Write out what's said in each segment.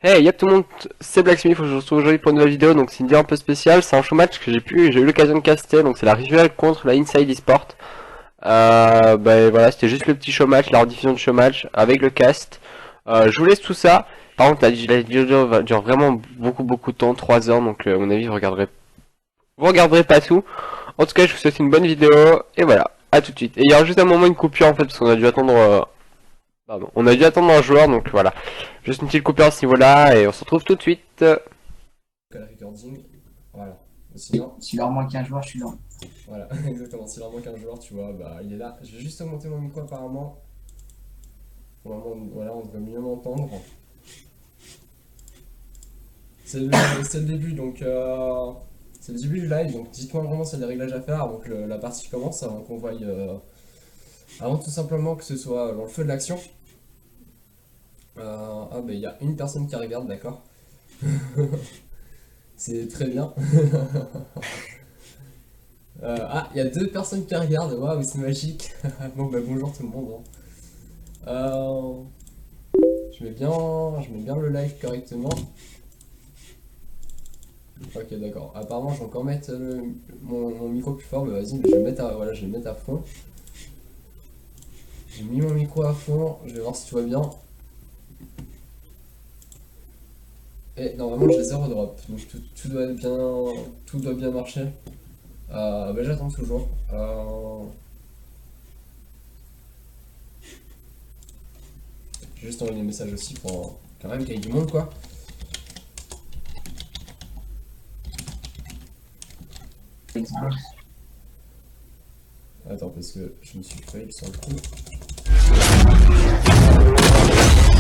Hey, y'a tout le monde, c'est Blacksmith, je vous retrouve aujourd'hui pour une nouvelle vidéo, donc c'est une vidéo un peu spéciale, c'est un showmatch que j'ai eu l'occasion de caster, donc c'est la Ritual contre la Inside Esport. Bah voilà, c'était juste le petit showmatch, la rediffusion de showmatch avec le cast. Je vous laisse tout ça, par contre la vidéo dure vraiment beaucoup de temps, 3 heures, donc à mon avis vous regarderez pas tout. En tout cas, je vous souhaite une bonne vidéo, et voilà, à tout de suite. Et il y aura juste un moment une coupure en fait, parce qu'on a dû attendre... pardon, on a dû attendre un joueur, donc voilà. Juste une petite coupure à ce niveau-là, et on se retrouve tout de suite. Local recording, voilà. Sinon, S'il leur manque un joueur, je suis là. voilà, exactement. S'il leur manque un joueur, tu vois, bah il est là. Je vais juste augmenter mon micro apparemment. Pour le moment, voilà, on devrait mieux m'entendre. C'est le début, donc c'est le début du live, donc dites-moi vraiment s'il y a des réglages à faire avant que la partie commence, avant qu'on voie, avant tout simplement que ce soit dans le feu de l'action. Ah bah il y a une personne qui regarde, d'accord. C'est très bien. Il y a deux personnes qui regardent, waouh, c'est magique. Bon bah bonjour tout le monde, hein. Euh, je mets bien le live correctement. Ok, d'accord. Apparemment, je vais encore mettre mon micro plus fort, mais vas-y, je vais le mettre à, voilà, je vais le mettre à fond. J'ai mis mon micro à fond, je vais voir si tout va bien. Et normalement, j'ai zéro drop, donc tout doit bien marcher. Bah, j'attends toujours. J'ai juste envoyé des messages aussi pour quand même qu'il y ait du monde, quoi. Attends, parce que je me suis fail sur le coup.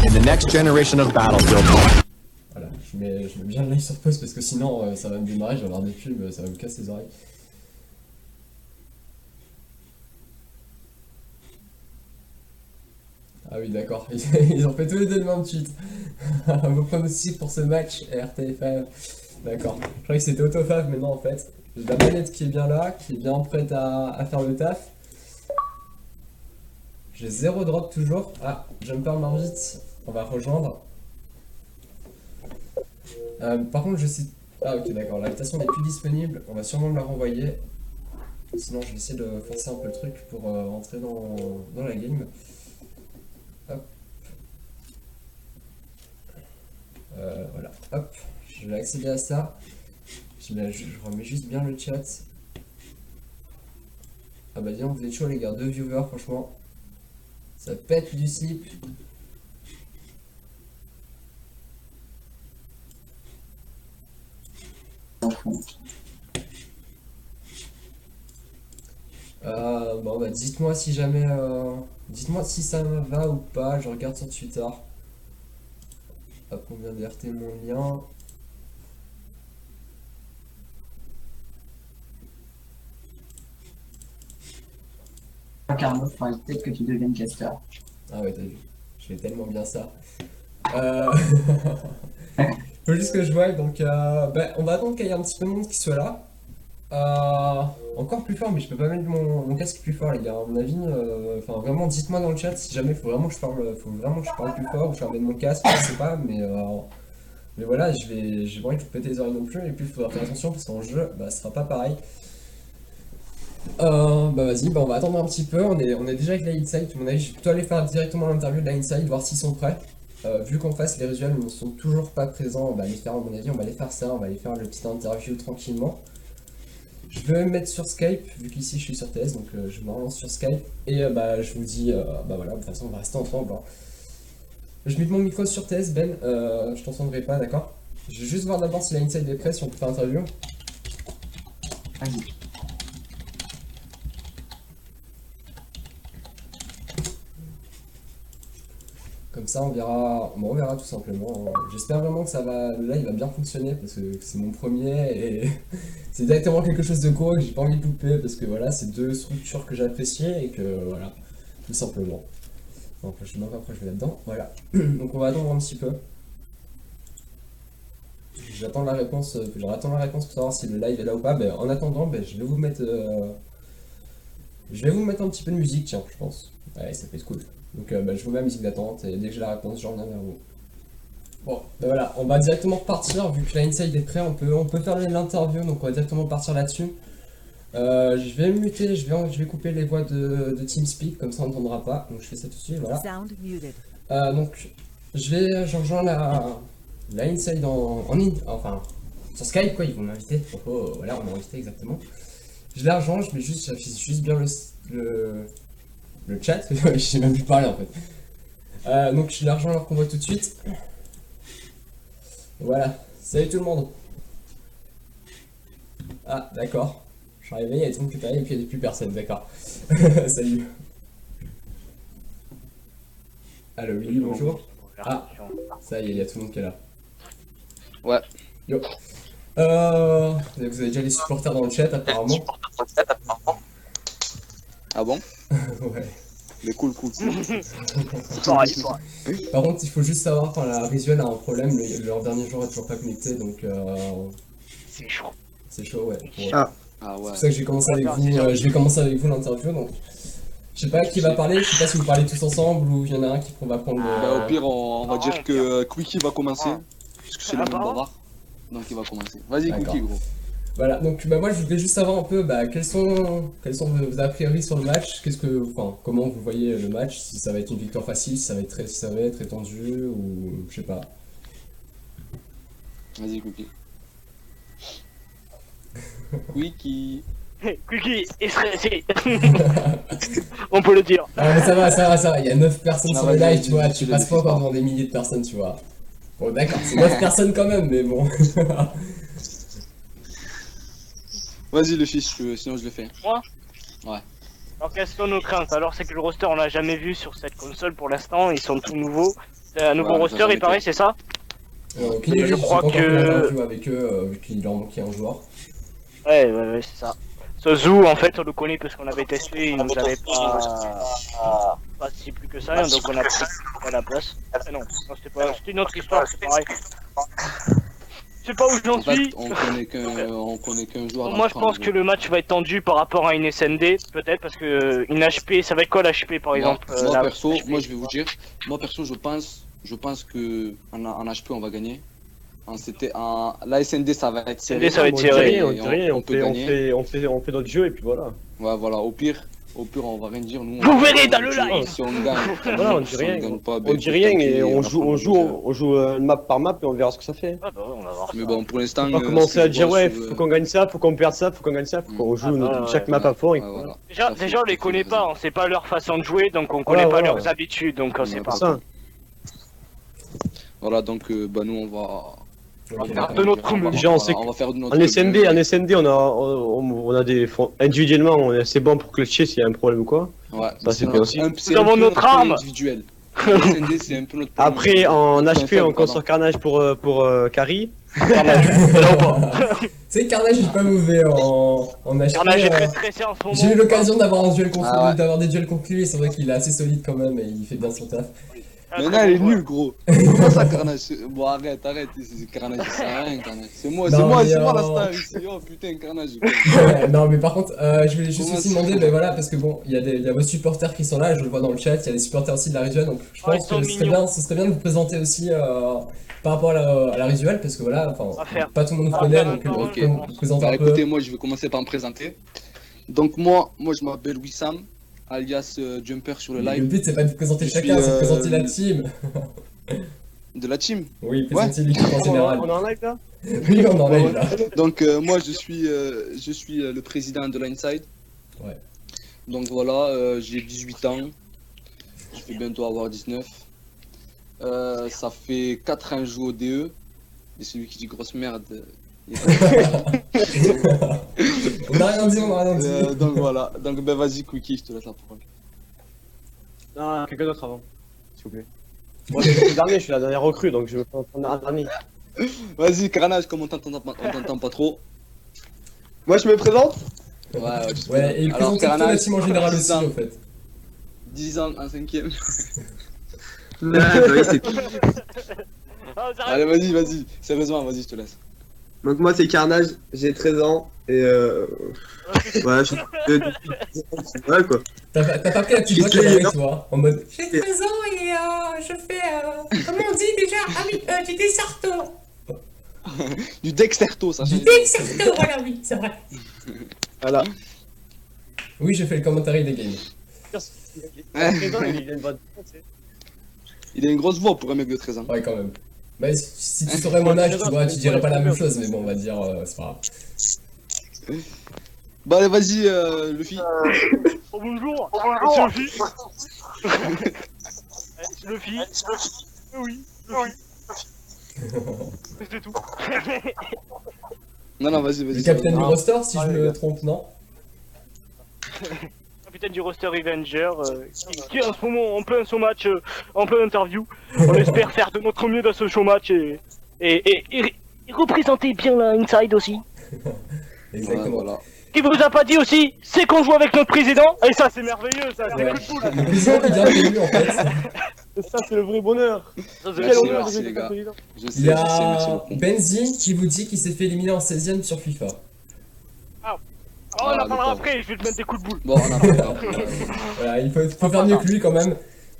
In the next generation of Battlefield. Voilà, je mets bien le live sur pause parce que sinon ça va me démarrer, je vais avoir des pubs, ça va me casser les oreilles. Ah oui, d'accord, ils ont fait tous les deux le même tweet. Vos pronostics pour ce match, RTFF. D'accord, je croyais que c'était AutoFav, mais non en fait. J'ai la manette qui est bien là, qui est bien prête à faire le taf. J'ai zéro drop toujours. Ah, Jumper Margit, on va rejoindre. Par contre, je sais. Ah, ok, d'accord, l'invitation n'est plus disponible, on va sûrement me la renvoyer. Sinon, je vais essayer de forcer un peu le truc pour rentrer dans la game. Hop. Voilà, hop. Je vais accéder à ça. Je remets juste bien le chat. Ah bah dis donc, vous êtes chaud les gars, deux viewers, franchement. Ça pète du slip. Bon bah dites-moi si jamais... dites-moi si ça me va ou pas, je regarde sur Twitter. Hop, on vient d'RT mon lien. Carnot, faudrait peut-être que tu deviennes caster. Ah ouais, t'as vu. Je fais tellement bien ça. Euh... Faut juste que je voie, donc bah, on va attendre qu'il y ait un petit peu de monde qui soit là. Encore plus fort, mais je peux pas mettre mon casque plus fort, les gars. À mon avis, enfin vraiment, dites-moi dans le chat si jamais faut vraiment que je parle plus fort ou je vais remettre mon casque, je sais pas, mais voilà, j'ai pas envie de vous péter les oreilles non plus, et puis il faudra faire attention parce qu'en jeu, bah, ce sera pas pareil. Bah vas-y, bah on va attendre un petit peu, on est déjà avec la Inside, à mon avis, je vais plutôt aller faire directement l'interview de la Inside, voir s'ils sont prêts. Vu qu'en face les visuels ne sont toujours pas présents, on va aller faire, à mon avis, on va aller faire ça, on va aller faire le petit interview tranquillement. Je vais me mettre sur Skype, vu qu'ici je suis sur TS, donc je me relance sur Skype. Et bah je vous dis, bah voilà, de toute façon on va rester ensemble, hein. Je mets mon micro sur TS, Ben, je t'entendrai pas, d'accord? Je vais juste voir d'abord si la Inside est prête, si on peut faire l'interview. Vas-y. Comme ça on verra, bon, on verra tout simplement, hein. J'espère vraiment que ça va, le live va bien fonctionner, parce que c'est mon premier, et c'est directement quelque chose de gros que j'ai pas envie de louper, parce que voilà, c'est deux structures que j'apprécie, et que voilà, tout simplement. Donc je me rapproche, je vais là-dedans, voilà. Donc on va attendre un petit peu. J'attends la réponse pour savoir si le live est là ou pas. Ben, en attendant, ben, je vais vous mettre un petit peu de musique, tiens, je pense. Ouais, ça peut être cool. Donc ben, je vous mets la musique d'attente et dès que j'ai la réponse, je reviens vers vous. Bon, ben voilà, on va directement partir, vu que la inside est prêt, on peut faire l'interview, donc on va directement partir là-dessus. Je vais me muter, je vais couper les voix de TeamSpeak, comme ça on n'entendra pas, donc je fais ça tout de suite, voilà. Sound muted. Donc, je rejoins la inside enfin, sur Skype quoi, ils vont m'inviter, voilà, on m'a invité exactement. Je la rejoins, j'affiche juste bien le chat, j'ai même plus parlé en fait. Donc je la rejoins alors qu'on voit tout de suite. Voilà, salut tout le monde. Ah d'accord, je suis arrivé, il y a tout le monde qui est arrivé et puis il n'y a plus personne, d'accord. Salut. Allo oui, bonjour. Ah, ça y est, il y a tout le monde qui est là. Ouais. Yo. Vous avez déjà les supporters dans le chat apparemment. Ah bon? Ouais. Mais cool. Par contre, il faut juste savoir quand la Risuel a un problème, leur dernier jour est toujours pas connecté, donc C'est chaud. c'est chaud, ouais. Bon. Ah C'est ouais. pour ça que je vais commencer avec vous. Je vais commencer avec vous l'interview, donc je sais pas qui va parler. Je sais pas si vous parlez tous ensemble ou il y en a un qui va prendre le. Bah, au pire, on va dire que Quickie va commencer. Ah. Parce que c'est le même bavard. Donc il va commencer. Vas-y, D'accord. Quickie, gros. Voilà, donc moi je voulais juste savoir un peu quels sont vos a priori sur le match, comment vous voyez le match, si ça va être une victoire facile, si ça va être étendu ou je sais pas. Vas-y, Quickie. Quickie. Quickie est stressé. On peut le dire. Ah mais ça va, il y a 9 personnes Ah, sur le vas-y, live, tu vois, dis-le, tu passes pas dis-le. encore devant des milliers de personnes, tu vois. Bon d'accord, c'est 9 personnes quand même, mais bon. Vas-y, le fils, sinon je le fais. Alors quelles sont nos craintes? Alors c'est que le roster on l'a jamais vu sur cette console pour l'instant, ils sont tout nouveaux. C'est un nouveau Ouais, roster ça, il paraît, c'est ça? Aucune idée, Je j'ai crois pas encore que- fait l'interview avec eux, vu qu'il leur manquait un joueur. Ouais, c'est ça. Ce Zoo en fait on le connaît parce qu'on avait testé, il nous avait pas si plus que ça, donc on a pris à la place. Ah non, c'était une autre histoire, c'est pareil. Je sais pas où j'en En fait, suis. on connaît qu'un joueur. dans Moi le je camp, pense gros. que le match va être tendu par rapport à une SND, peut-être parce que une HP, ça va être quoi l'HP par exemple Moi la perso, HP? moi je vais vous dire, je pense que en HP on va gagner. La SND ça va être serré. SND, ça va être On dit serré. rien, on dit rien, on peut gagner. on fait notre jeu et puis voilà. Ouais, voilà, au pire on va rien dire. Nous, Vous on- verrez dans le si- live. Si on gagne, Voilà, on dit si rien. gagne pas, On ben, dit rien et tant pis, on apprend joue map par map et on verra ce que ça fait. Ah bah ouais, on va voir. Mais ça. bon, pour l'instant. On va commencer à dire ouais, faut qu'on qu'on gagne ça, faut qu'on perde ça, faut qu'on gagne ça, faut qu'on joue bah, chaque ouais, map à fond. Et voilà. Déjà on les connaît pas, on sait pas leur façon de jouer, donc on Ouais, connaît pas ouais. leurs habitudes, donc on sait Ouais, pas. ça. Voilà, donc bah nous on va. Ok, faire d'accord. de notre mieux. Déjà, on sait on va faire de notre En SND, mieux. en SND, on a des individuellement, on est assez bon pour clutcher s'il y a un problème ou quoi. Ouais, Ça, c'est bien aussi. C'est Nous avons un peu notre problème arme. individuel. SND, c'est un peu notre problème. Après, en Notre HP, faible, on compte pardon. sur Carnage pour Carry. C'est Carnage, il est pas mauvais en HP. Carnage est très stressé en ce moment. J'ai eu l'occasion d'avoir un duel contre Ah lui, ouais. d'avoir des duels contre lui, et c'est vrai qu'il est assez solide quand même et il fait bien son taf. Un Mais très là, il est bon joueur. nul, gros. Comment ça, Carnage? Bon, arrête, Carnage, il sert à rien, Carnage. C'est moi Non, mais, la star ici. Oh putain, Carnage. Non mais par contre, je voulais juste Comment aussi ça demander, ben voilà, parce que bon, il y a vos supporters qui sont là, je le vois dans le chat, il y a des supporters aussi de la Risuel, donc je Oh, ils pense sont que mignons. ce serait bien de vous présenter aussi par rapport à la Risuel, parce que voilà, On va faire. pas tout le monde vous On va connaît, faire donc un on peu, peut ok. vous présenter Alors un peu. écoutez, moi je vais commencer par me présenter. Donc moi je m'appelle Wissam, alias Jumper sur le Le live but c'est pas de vous présenter Je chacun, suis, c'est de présenter la team. de la team. Oui, présenter l'équipe en général. On est en live là. Oui, on en live là. Donc moi je suis le président de l'Inside. Ouais. Donc voilà, j'ai 18 ans. Je vais bientôt avoir 19. Ça fait 4 ans que je joue au DE. Et celui qui dit grosse merde. il est On a rien dit, on a rien dit. donc voilà. Donc ben vas-y Quickie, je te laisse la parole. Non, quelqu'un d'autre avant, s'il vous plaît. Moi, je suis le dernier, je suis la dernière recrue, donc je vais prendre un dernier. Vas-y Carnage, comme on t'entend pas trop. Moi je me présente. Ouais, tu te Ouais, et Alors, présenter toute la Carnage, team en général aussi 10 ans. en fait. 10 ans en 5ème. Ah, ça Allez, vas-y. Sérieusement, vas-y, je te laisse. Donc moi c'est Carnage, j'ai 13 ans et voilà, je suis ouais quoi. T'as pas pris la petite voix qu'elle avait avec toi, en mode j'ai 13 ans et je fais. Comment on dit déjà? Ah oui, du Desserto. Du Dexerto, ça. Du Desserto, voilà, oui, c'est vrai. Voilà. Oui, j'ai fait le commentaire des games. Il a une grosse voix pour un mec de 13 ans. Ouais, quand même. Bah, si tu saurais mon âge, tu vois, tu dirais pas la même chose, mais bon, on va dire, c'est pas grave. Bon, allez, vas-y, Luffy. Oh, bonjour. C'est Luffy. C'est Luffy. Oui. C'est tout. Non, vas-y, Le vas-y. capitaine du Non. roster, si je Ah, les me gars. trompe, non? Capitaine du roster Avenger, qui est en ce moment en plein son match, en plein interview. On espère faire de notre mieux dans ce show match et représenter bien la Inside aussi. Exactement. Voilà. Ce qu'il vous a pas dit aussi, c'est qu'on joue avec notre président, et ça c'est merveilleux, ça, c'est Ouais. coup de boule. Le président qui vient d'élu, en fait. Ça, c'est le vrai bonheur. Ça, c'est Merci, merveilleux. merci, les gars. Je sais, Il y merci a beaucoup. Benzi qui vous dit qu'il s'est fait éliminer en 16ème sur FIFA. Oh, on en Ah, parlera d'accord. après, je vais te mettre des coups de boule. Bon, on a pas. Voilà, il faut faire mieux que lui quand même.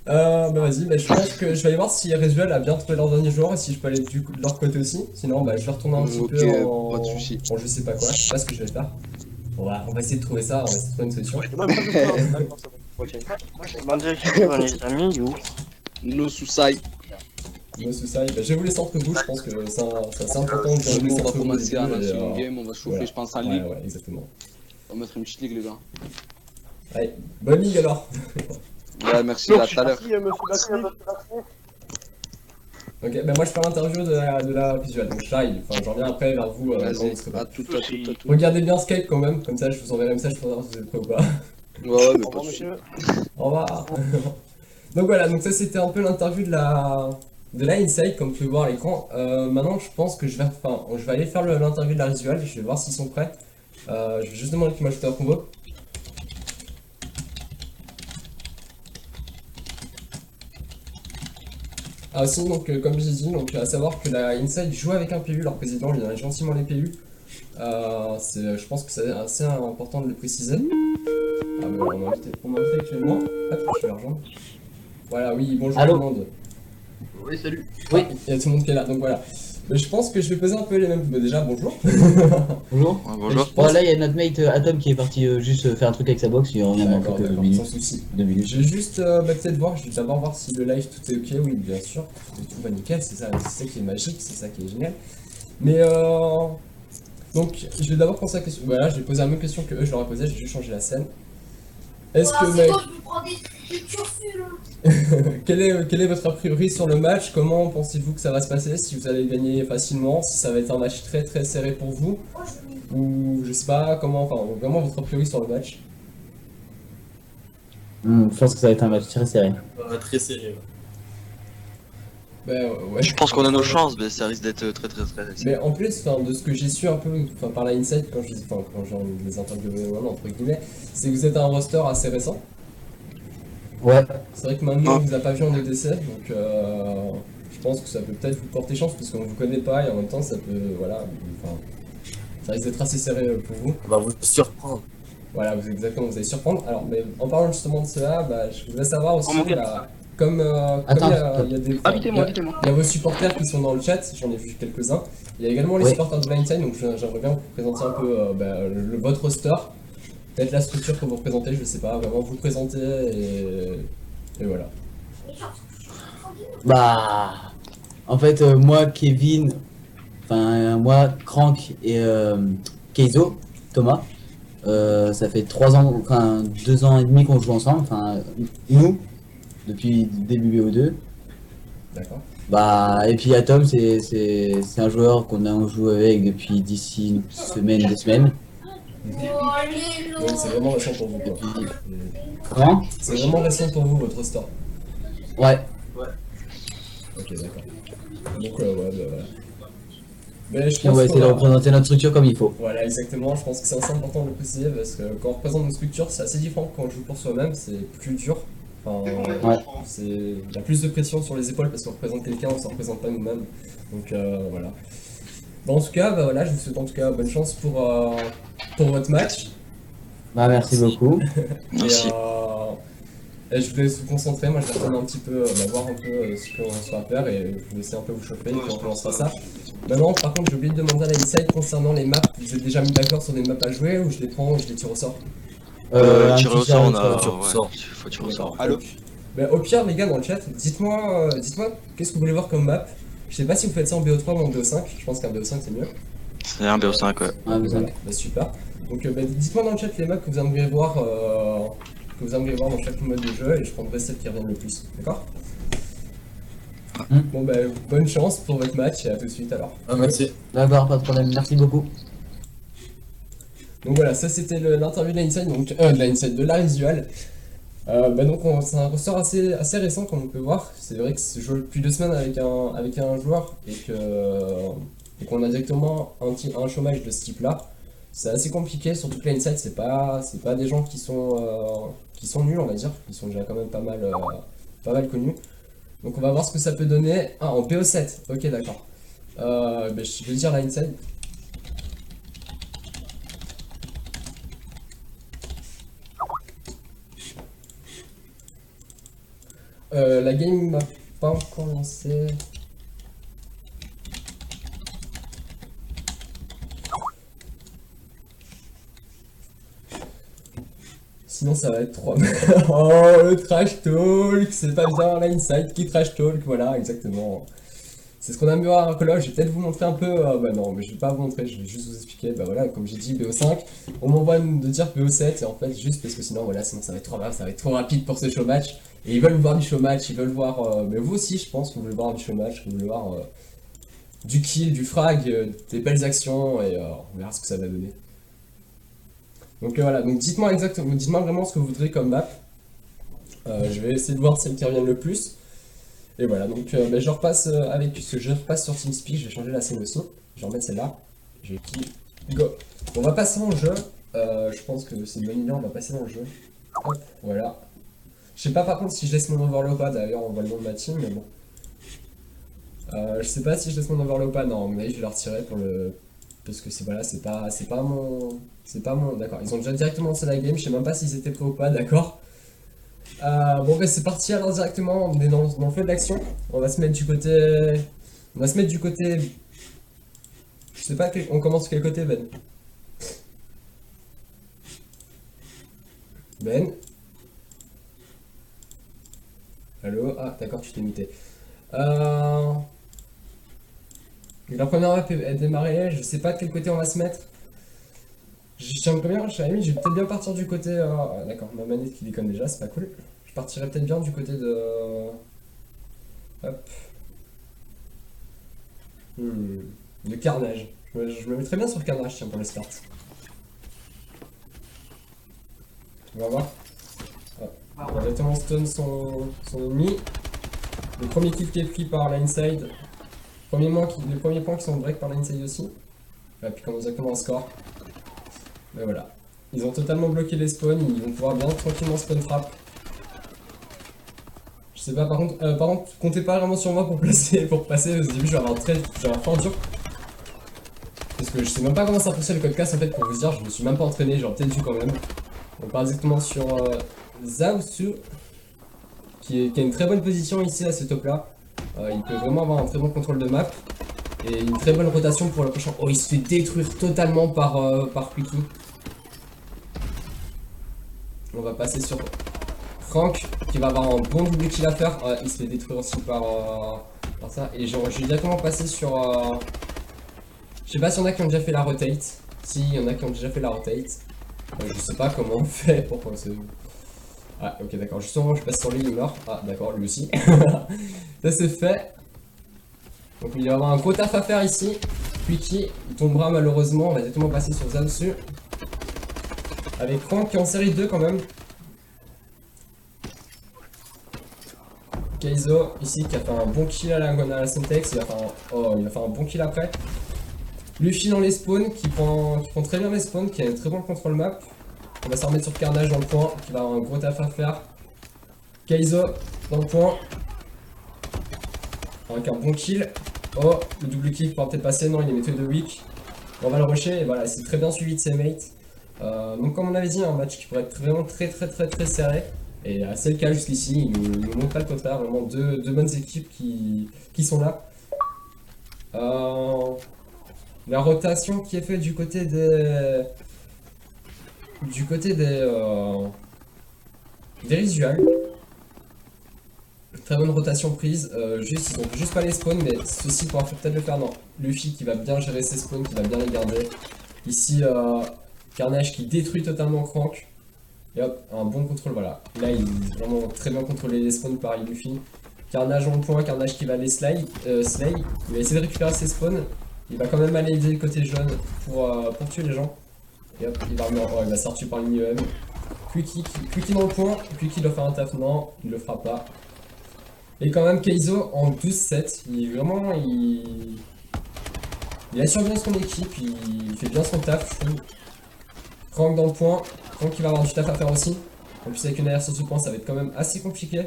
Bah vas-y, bah, je pense que je vais aller voir si Residual a bien trouvé leur dernier joueur et si je peux aller de leur côté aussi. Sinon, bah je vais retourner un petit Ok, peu en. pas de soucis. Bon, je sais pas quoi, je sais pas ce que je vais faire. On va essayer de trouver ça, on va essayer de trouver une solution. Moi, je demandais si les amis, où No Susai. Moi, c'est ça, bah, je vais vous laisser entre vous, je pense que c'est assez important de vous Nous, laisser on va entre vous au commencer à début, lancer et, une game, on va chauffer, voilà. je pense, en Ouais, ligue. ouais, exactement. On va mettre une petite ligue, les gars. Allez, bonne ligue alors. Ouais, merci, à tout à l'heure. Merci, monsieur Blacksmith. Ok, bah moi je fais l'interview de la visual, donc j'arrive, enfin je reviens après vers vous quand Vas-y, vous serez prêts. à tout, à tout, à tout. Regardez bien Skype quand même, comme ça je vous enverrai un message pour savoir si vous êtes prêts ou pas. Ouais, mais Au pas revoir, de soucis. monsieur. Au revoir. Donc voilà, donc ça c'était un peu l'interview de la Inside, comme vous pouvez voir à l'écran. Maintenant je pense que je vais aller faire l'interview de la visual, je vais voir s'ils sont prêts. Je vais juste demander qu'ils m'ajoutent un combo. Ah aussi, donc comme j'ai dit, donc, à savoir que la Inside joue avec un PU, leur président lui donne gentiment les PU. Je pense que c'est assez important de le préciser. Ah bah on m'a invité actuellement. Hop, je vais la rejoindre. Voilà, oui, bonjour Allô. tout le monde. Oui, salut. Oui, il y a tout le monde qui est là, donc voilà. Mais je pense que je vais poser un peu les mêmes... Bah, déjà, bonjour. Bonjour. Bonjour. Bon, là, il y a notre mate Atom qui est parti juste faire un truc avec sa box. Il revient dans D'accord, quelques d'accord, minutes. sans souci. 2 minutes. Je vais juste peut-être voir, je vais d'abord voir si le live tout est ok, oui bien sûr, tout va nickel, c'est ça qui est magique, c'est ça qui est génial. Mais donc je vais d'abord penser à la question, voilà, je vais poser la même question que eux, je leur ai posé, j'ai juste changé la scène. Est-ce que mec, je me prends des turfus là. quel est votre a priori sur le match? Comment pensez-vous que ça va se passer? Si vous allez gagner facilement, si ça va être un match très très serré pour vous? Ou je sais pas, comment, enfin vraiment votre a priori sur le match? Je pense que ça va être un match très serré. Très serré. Bah ouais. Je pense qu'on a nos chances, mais ça risque d'être très très très. Mais en plus, de ce que j'ai su un peu, par la inside, quand j'ai les interviewé entre guillemets, c'est que vous êtes un roster assez récent. Ouais. C'est vrai que maintenant on vous a pas vu en EDC, donc je pense que ça peut peut-être vous porter chance parce qu'on vous connaît pas et en même temps ça peut, voilà, enfin, ça risque d'être assez serré pour vous. On va vous surprendre. Voilà, exactement, vous allez surprendre. Alors, mais en parlant justement de cela, bah, je voudrais savoir aussi, bah, comme Attends, il y a des... Invitez-moi. Il y a vos supporters qui sont dans le chat, j'en ai vu quelques-uns. Il y a également les Oui. supporters de Blindside, donc j'aimerais bien vous présenter un peu votre roster. Peut-être la structure que vous représentez, je sais pas, vraiment vous présenter et voilà. Bah. En fait, moi, Kevin. Enfin, moi, Crank et Keizo, Thomas. Ça fait 3 ans, enfin 2 ans et demi qu'on joue ensemble. Enfin, nous, depuis début BO2. D'accord. Bah, et puis Atom, c'est un joueur qu'on a joué avec depuis d'ici une semaine, 2 semaines. Donc c'est vraiment récent pour vous, quoi. Comment? C'est vraiment récent pour vous, votre roster. Ouais. Ok, d'accord. Donc ouais, bah voilà. Mais je Et on pense va essayer de qu'on représenter notre structure comme il faut. Voilà, exactement, je pense que c'est assez important de le préciser parce que quand on représente une structure, c'est assez différent que quand on joue pour soi-même, c'est plus dur. Enfin, Ouais. il y a plus de pression sur les épaules parce qu'on représente quelqu'un, on ne se représente pas nous-mêmes. Donc voilà. Bon, en tout cas, bah, voilà, je vous souhaite en tout cas bonne chance pour votre match. Bah, merci beaucoup. Merci. Et je vous laisse vous concentrer, moi je vais attendre un petit peu, voir un peu ce qu'on va faire et je vais laisser un peu vous chauffer et puis on commencera ça. Maintenant, par contre, j'ai oublié de demander à la inside concernant les maps. Vous êtes déjà mis d'accord sur des maps à jouer ou je les prends ou je les tire au sort? Un Tirer au petit sort, on tir, a. tir au Ouais, sort. faut tirer au sort. Allô? Bah, au pire, les gars, dans le chat, dites-moi qu'est-ce que vous voulez voir comme map. Je sais pas si vous faites ça en BO3 ou en BO5, je pense qu'un BO5 c'est mieux. C'est un BO5, ouais. Ah, mais Voilà, bah, super. Donc dites-moi dans le chat les maps que vous aimeriez voir, dans chaque mode de jeu et je prendrai celles qui reviennent le plus, d'accord? Bon bah bonne chance pour votre match et à tout de suite alors. Ah, merci. D'accord, pas de problème, merci beaucoup. Donc voilà, ça c'était l'interview de l'Inside, donc de la visual. Donc c'est un ressort assez récent comme on peut voir. C'est vrai que je joue depuis 2 semaines avec un joueur et qu'on a directement un chômage de ce type là. C'est assez compliqué, surtout que l'Inside c'est pas des gens qui sont nuls on va dire, ils sont déjà quand même pas mal connus. Donc on va voir ce que ça peut donner. Ah en BO7, ok d'accord. Je vais dire l'Inside. La game m'a pas encore lancé. Sinon ça va être 3. Oh le trash talk, c'est pas bien l'inside qui trash talk, voilà exactement. C'est ce qu'on a mieux à un collage, je vais peut-être vous montrer un peu, bah non mais je vais pas vous montrer, je vais juste vous expliquer, bah voilà comme j'ai dit BO5, on m'envoie de dire BO7 et en fait juste parce que sinon voilà sinon ça va être trop grave, ça va être trop rapide pour ce show match. Et ils veulent voir du show match, ils veulent voir, mais vous aussi je pense que vous voulez voir du show match, que vous voulez voir du kill, du frag, des belles actions et on verra ce que ça va donner. Donc voilà, donc dites-moi vraiment ce que vous voudrez comme map. Je vais essayer de voir celles qui reviennent le plus. Et voilà, donc je repasse sur TeamSpeak, je vais changer la scène aussi. Je vais remettre celle-là. Je vais go. On va passer en jeu. Je pense que c'est une bonne idée, on va passer dans le jeu. Hop, voilà. Je sais pas par contre si je laisse mon overlay ou pas, d'ailleurs on voit le nom de ma team, mais bon. Je sais pas si je laisse mon overlay ou pas, non, mais je vais le retirer pour le... Parce que c'est pas mon... D'accord, ils ont déjà directement lancé la game, je sais même pas s'ils étaient prêts ou pas, d'accord. Bon bah c'est parti alors directement, on est dans le feu de l'action. On va se mettre du côté... Je sais pas, on commence de quel côté Ben? Ben? Allô? Ah d'accord, tu t'es muté. La première map est démarrée, je sais pas de quel côté on va se mettre. J'aimerais bien, je vais peut-être bien partir du côté... d'accord, ma manette qui déconne déjà, c'est pas cool. Je partirais peut-être bien du côté de... Hop. De Carnage. Je me mettrais bien sur Carnage, tiens, pour le start. On va voir. On va directement stun son ennemi. Le premier kill qui est pris par l'inside. Les premiers points qui sont break par l'inside aussi. Et puis comme exactement un score. Mais voilà. Ils ont totalement bloqué les spawns, ils vont pouvoir bien tranquillement spawn trap. Je sais pas, par contre, comptez pas vraiment sur moi pour passer, au début je vais avoir fort dur. Parce que je sais même pas comment ça fonctionne le codecast en fait pour vous dire, je me suis même pas entraîné, j'aurais peut-être dû quand même. On part exactement sur Zaosu, qui a une très bonne position ici à ce top là. Il peut vraiment avoir un très bon contrôle de map. Et une très bonne rotation pour le prochain. Oh, il se fait détruire totalement par Quickie. On va passer sur Frank, qui va avoir un bon double kill à faire. Il se fait détruire aussi par ça. Et je vais directement passer sur... Je sais pas s'il y en a qui ont déjà fait la rotate. Si, il y en a qui ont déjà fait la rotate. Je sais pas comment on fait pour se... Ah, ok, d'accord. Justement, je passe sur lui, il meurt. Ah, d'accord, lui aussi. Ça c'est fait. Donc il va y avoir un gros taf à faire ici. Quickie, il tombera malheureusement. On va directement passer sur Zaosu. Avec Frank qui est en série 2 quand même. Kaizo ici qui a fait un bon kill à la Semtex. Il va faire un bon kill après. Luffy dans les spawns qui prend très bien les spawns, qui a un très bon contrôle map. On va se remettre sur Carnage dans le point, qui va avoir un gros taf à faire. Kaizo dans le point. Avec un bon kill. Oh, le double kill pourra peut-être passer, non il est méthode de weak. On va le rusher et voilà, c'est très bien suivi de ses mates. Donc comme on avait dit, un match qui pourrait être vraiment très serré. Et c'est le cas jusqu'ici, il nous montre pas le contraire, vraiment deux bonnes équipes qui sont là. La rotation qui est faite du côté des Risual. Très bonne rotation prise, ils ont juste pas les spawns, mais ceci pourra peut-être le faire. Non, Luffy qui va bien gérer ses spawns, qui va bien les garder. Ici, Carnage qui détruit totalement Crank. Et hop, un bon contrôle, voilà. Là, il a vraiment très bien contrôlé les spawns par Luffy. Carnage en point, Carnage qui va aller slay. Il va essayer de récupérer ses spawns. Il va quand même aller aider le côté jaune pour tuer les gens. Et hop, il va se faire tuer par l'IEM. Quickie dans le point, Quickie doit faire un taf, non, il le fera pas. Et quand même Keizo en 12-7, il assure bien son équipe, il fait bien son taf, je trouve. Crank dans le point, Crank qui va avoir du taf à faire aussi. En plus avec une AR sur ce point, ça va être quand même assez compliqué.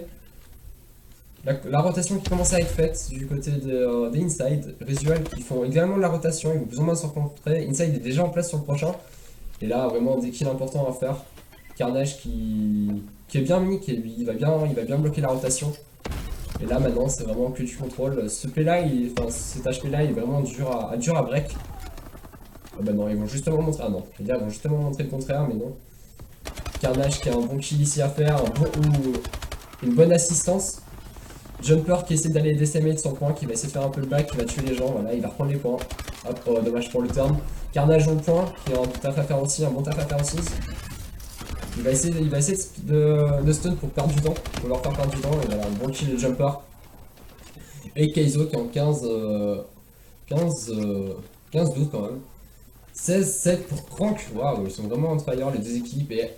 La rotation qui commence à être faite du côté des Inside, Risual qui font également de la rotation, ils vont plus ou moins se rencontrer. Inside est déjà en place sur le prochain. Et là vraiment des kills importants à faire. Carnage qui est bien mis, il va bien bloquer la rotation. Et là maintenant c'est vraiment que tu contrôles. Cet HP là il est vraiment dur à break. Ah bah non, ils vont justement montrer. Ah non, je veux dire, ils vont justement montrer le contraire, mais non. Carnage qui a un bon kill ici à faire, une bonne assistance. Jumper qui essaie d'aller décémer de son point, qui va essayer de faire un peu le back, qui va tuer les gens, voilà, il va reprendre les points. Hop, oh, dommage pour le turn. Carnage au point, qui a un taf à faire aussi, un bon taf à faire aussi. Il va essayer de stun pour perdre du temps, pour leur faire perdre du temps, et voilà, un bon kill de Jumper. Et Keizo qui est en 15-12 quand même. 16-7 pour Crank, waouh, ils sont vraiment on fire les deux équipes. Et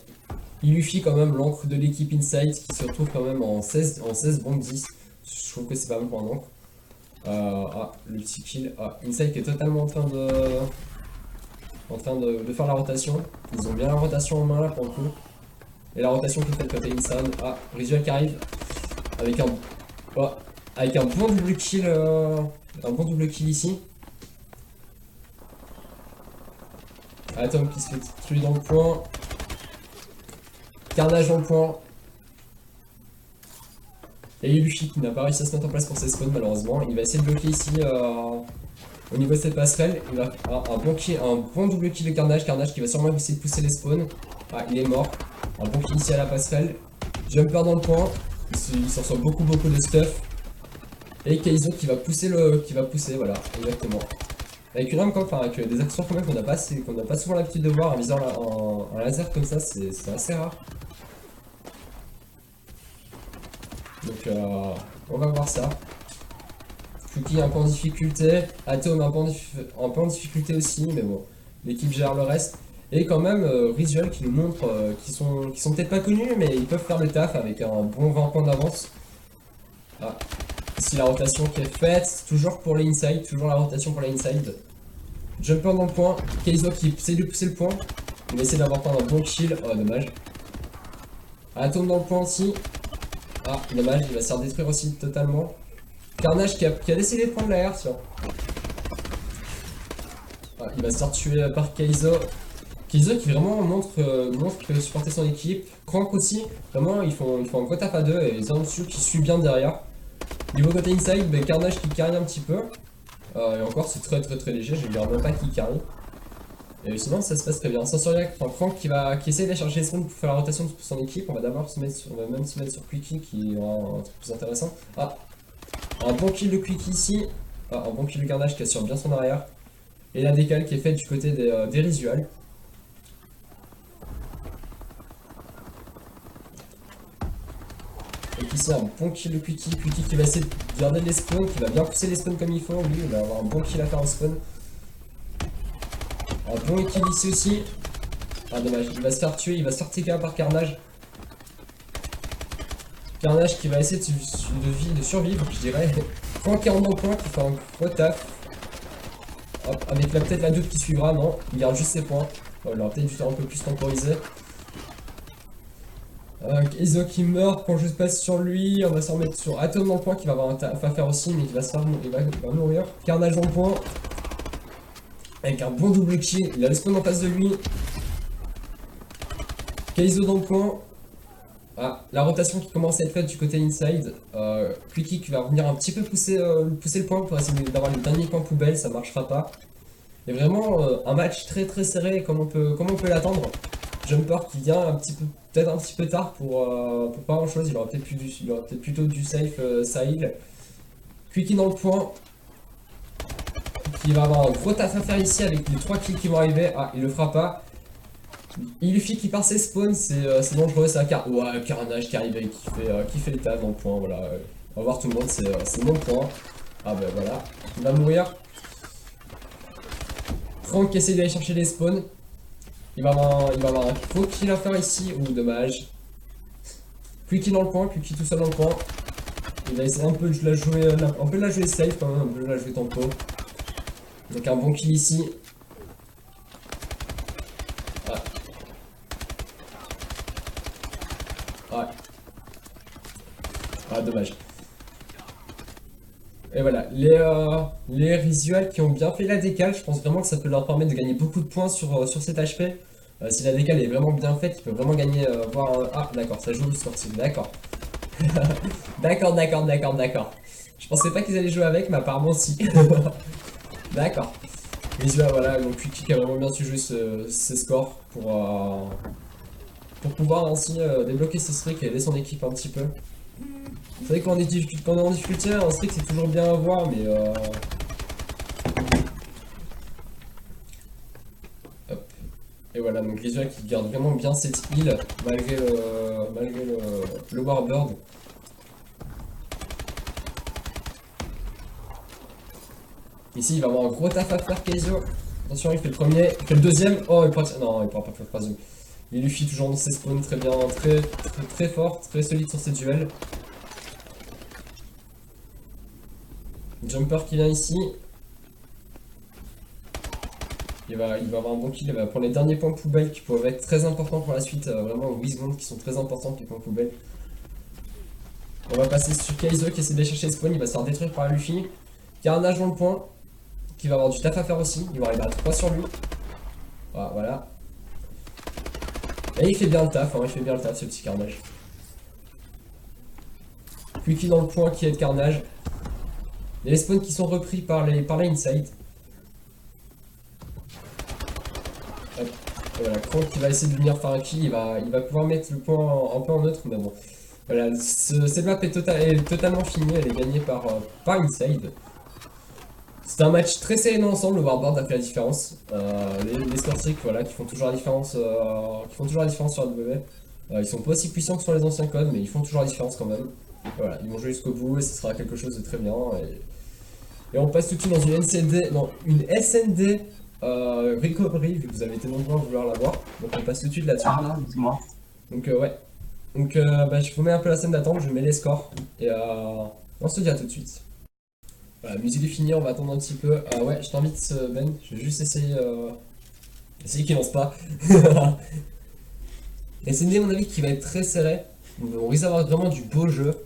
Luffy quand même, l'encre de l'équipe Inside qui se retrouve quand même en 16 bons 10. Je trouve que c'est pas mal pour un encre. Le petit kill. Inside qui est totalement en train de faire la rotation. Ils ont bien la rotation en main là pour le coup. Et la rotation qui est faite côté Inside. Risual qui arrive avec un bon double kill. Un bon double kill ici. Atom qui se fait tuer dans le point. Carnage dans le point. Et Luffy qui n'a pas réussi à se mettre en place pour ses spawns malheureusement. Il va essayer de bloquer ici au niveau de cette passerelle. Il va un bon double kill de Carnage. Carnage qui va sûrement essayer de pousser les spawns. Il est mort. Un bon kill ici à la passerelle. Jumper dans le point. Il s'en sort beaucoup de stuff. Et Keizo qui va pousser voilà, exactement. Avec une arme avec des actions quand même qu'on n'a pas souvent l'habitude de voir, un viseur un laser comme ça, c'est assez rare. Donc on va voir ça. Fuki un peu en difficulté, Atom un peu en difficulté aussi, mais bon, l'équipe gère le reste. Et quand même Risual qui nous montre qu'ils sont peut-être pas connus, mais ils peuvent faire le taf avec un bon 20 points d'avance. Ici la rotation qui est faite, toujours pour les inside, toujours la rotation pour les inside. Jumper dans le point, Keizo qui essaie de pousser le point. Il va essayer d'avoir un bon kill, dommage. Atom dans le point aussi. Dommage, il va se faire détruire aussi totalement. Carnage qui a décidé de prendre la R, tiens. Il va se faire tuer par Keizo. Keizo qui vraiment montre qu'il veut supporter son équipe. Crank aussi, vraiment ils font un gros taf à deux et les dessus qui suivent bien derrière. Niveau côté inside, Carnage qui carry un petit peu. Et encore c'est très léger, je ne dirais même pas qui carry. Et sinon ça se passe très bien. Sensoriac, Crank qui essaie d'aller chercher les spawns pour faire la rotation de son équipe. On va même se mettre sur Quickie qui aura un truc plus intéressant. Un bon kill de Quickie ici. Un bon kill de Carnage qui assure bien son arrière. Et la décale qui est faite du côté des Risual. Et ici un bon kill de Quickie qui va essayer de garder les spawns, qui va bien pousser les spawns comme il faut, lui il va avoir un bon kill à faire en spawn. Un bon kill ici aussi. Dommage, il va se faire tuer, il va se faire TK par Carnage. Carnage qui va essayer de survivre, je dirais. Crank qui rentre dans le point, qui fait un gros taf. Avec peut-être la doute qui suivra, non, il garde juste ses points. Il aura peut-être dû faire un peu plus temporiser. Keizo qui meurt quand je passe sur lui, on va s'en remettre sur Atom dans le point qui va avoir un taf à faire aussi, mais il va mourir. Carnage dans le point. Avec un bon double kill, il a le spawn en face de lui. Kaizo dans le coin. Ah, la rotation qui commence à être faite du côté inside. Quicky qui va venir un petit peu pousser le point pour essayer d'avoir le dernier point poubelle, ça marchera pas. Et vraiment un match très serré comme on peut l'attendre. Jumper qui vient un petit peu, peut-être un petit peu tard pour pas grand chose, il aurait peut-être plutôt du safe Sahil. Quicky dans le point. Qui va avoir un gros taf à faire ici avec les 3 kills qui vont arriver. Ah, il le fera pas. Illufi qui part ses spawns, c'est dangereux, c'est ouais, Carnage qui arrive et qui fait le taf dans le point, voilà. On va voir tout le monde, c'est mon point. Ah bah voilà, il va mourir. Franck qui essaie d'aller chercher les spawns. Il va avoir un gros kill à faire ici, ou dommage. Quicky dans le point, Quicky tout seul dans le point. Il va essayer un peu de la jouer safe quand même, un peu de la jouer tempo. Donc un bon kill ici. Ouais. Ah, dommage. Et voilà, les visuels qui ont bien fait la décale, je pense vraiment que ça peut leur permettre de gagner beaucoup de points sur cet HP. Si la décale est vraiment bien faite, ils peuvent vraiment gagner, Ah, d'accord, ça joue le sportif, d'accord. D'accord. Je pensais pas qu'ils allaient jouer avec, mais apparemment si. D'accord. Visual, voilà, donc Quicky qui a vraiment bien su jouer ses scores pour pouvoir ainsi débloquer ses streaks et aider son équipe un petit peu. C'est vrai qu'on est en difficulté, un streak c'est toujours bien à voir, mais hop. Et voilà, donc Visual qui garde vraiment bien cette heal malgré le Warbird. Ici il va avoir un gros taf à faire Kaizo. Attention, il fait le premier, il fait le deuxième. Oh, il pourra pas faire le troisième. Il Luffy toujours dans ses spawns, très bien, très fort, très solide sur ses duels. Jumper qui vient ici. Il va avoir un bon kill, il va prendre les derniers points poubelle qui peuvent être très importants pour la suite, vraiment 8 secondes qui sont très importantes les points poubelle. On va passer sur Kaizo qui essaie de chercher le spawn, il va se faire détruire par Luffy. Carnage dans le point, qui va avoir du taf à faire aussi, il va arriver à 3 sur lui. Voilà. Et il fait bien le taf, ce petit Carnage. Quicky dans le point qui est de Carnage. Il y a les spawns qui sont repris par les inside. Hop. Et voilà, Kronk qui va essayer de venir faire un kill, il va pouvoir mettre le point un peu en neutre, mais bon. Voilà, cette map est totalement finie, elle est gagnée par inside. C'était un match très serré dans l'ensemble, le Warbird a fait la différence. Les sportifs voilà, qui font toujours la différence sur la WWE. Ils sont pas aussi puissants que sur les anciens codes, mais ils font toujours la différence quand même. Et voilà, ils vont jouer jusqu'au bout et ce sera quelque chose de très bien. Et on passe tout de suite dans une SND Recovery, vu que vous avez été nombreux à vouloir l'avoir. Donc on passe tout de suite là-dessus. Ah non, dis-moi. Donc ouais. Donc je vous mets un peu la scène d'attente, je mets les scores. Et on se dit à tout de suite. Voilà, la musique est finie, on va attendre un petit peu. Ouais, je t'invite Ben, je vais juste essayer qu'il lance pas. Et c'est à mon avis qui va être très serré. On risque d'avoir vraiment du beau jeu.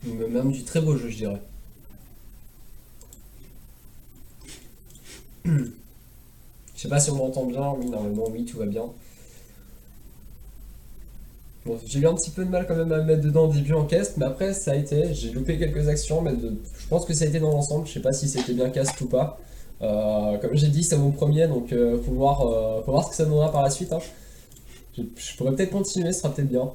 Même du très beau jeu, je dirais. Je sais pas si on m'entend bien, oui, normalement oui, tout va bien. Bon, j'ai eu un petit peu de mal quand même à me mettre dedans au début en cast, mais après ça a été, j'ai loupé quelques actions, mais je pense que ça a été dans l'ensemble, je sais pas si c'était bien cast ou pas. Comme j'ai dit, c'est mon premier, donc faut voir ce que ça donnera par la suite. Hein. Je pourrais peut-être continuer, ce sera peut-être bien.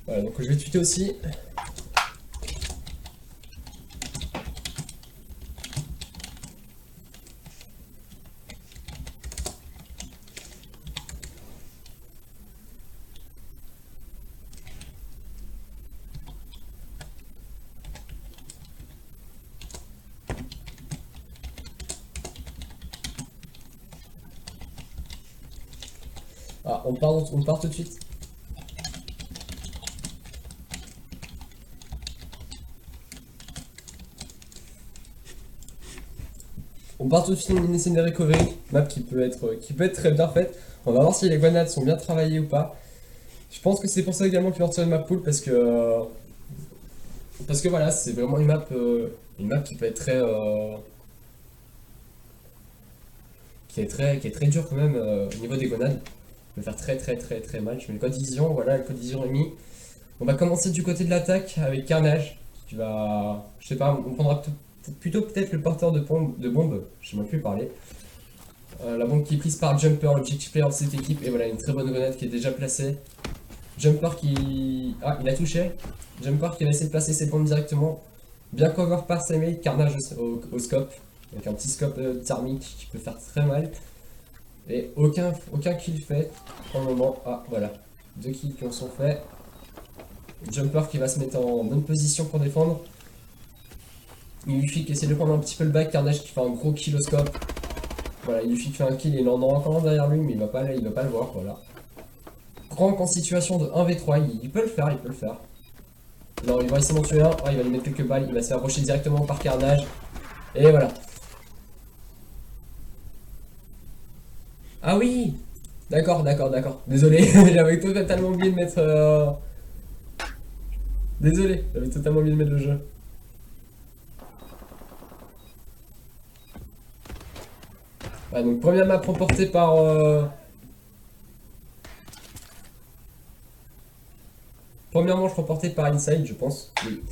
Voilà, donc je vais tweeter aussi. Ah, on part tout de suite. On part tout de suite une scène de recovery, map qui peut être très bien faite. On va voir si les grenades sont bien travaillées ou pas. Je pense que c'est pour ça également qu'ils vont retirer le map pool parce que voilà, c'est vraiment une map qui peut être qui est très dure quand même au niveau des grenades. Ça peut faire très mal. Je mets le code vision, voilà, le code vision est mis. On va commencer du côté de l'attaque avec Carnage qui va, je sais pas, on prendra plutôt peut-être le porteur de bombe, je sais même plus parler. La bombe qui est prise par Jumper, l'objectif player de cette équipe, et voilà une très bonne grenade qui est déjà placée. Jumper qui... Ah, il a touché. Jumper qui va essayer de placer ses bombes directement. Bien cover par ses mates, Carnage au scope. Avec un petit scope thermique qui peut faire très mal. Et aucun kill fait pour le moment. Ah, voilà. 2 kills qui en sont faits. Jumper qui va se mettre en bonne position pour défendre. Illufi qui essaie de prendre un petit peu le back. Carnage qui fait un gros kill au scope. Voilà, Illufi qui fait un kill et il en aura encore un derrière lui, mais il va pas le voir, voilà. Crank en situation de 1v3, il peut le faire, Alors il va essayer d'en tuer un, il va lui mettre quelques balles, il va se faire rusher directement par Carnage. Et voilà. Ah oui. D'accord. Désolé, j'avais totalement oublié de mettre... Désolé, j'avais totalement oublié de mettre le jeu. Ouais, donc première map remportée par... Première manche remportée par Inside, je pense. Oui.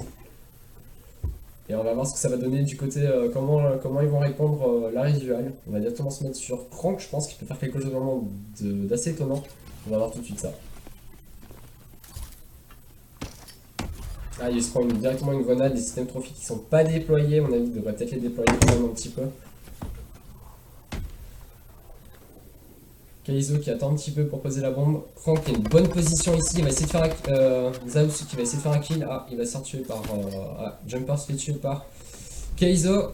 Et on va voir ce que ça va donner du côté comment ils vont répondre la résiduale. On va directement se mettre sur Crank, je pense qu'il peut faire quelque chose vraiment d'assez étonnant. On va voir tout de suite ça. Ah, il se prend directement une grenade, des systèmes trophies qui sont pas déployés. À mon avis, il devrait peut-être les déployer quand même un petit peu. Kaizo qui attend un petit peu pour poser la bombe. Crank qui a une bonne position ici, il va essayer de faire Zaus qui va essayer de faire un kill. Ah, il va se faire tuer par... Jumper se fait tuer par Kaizo.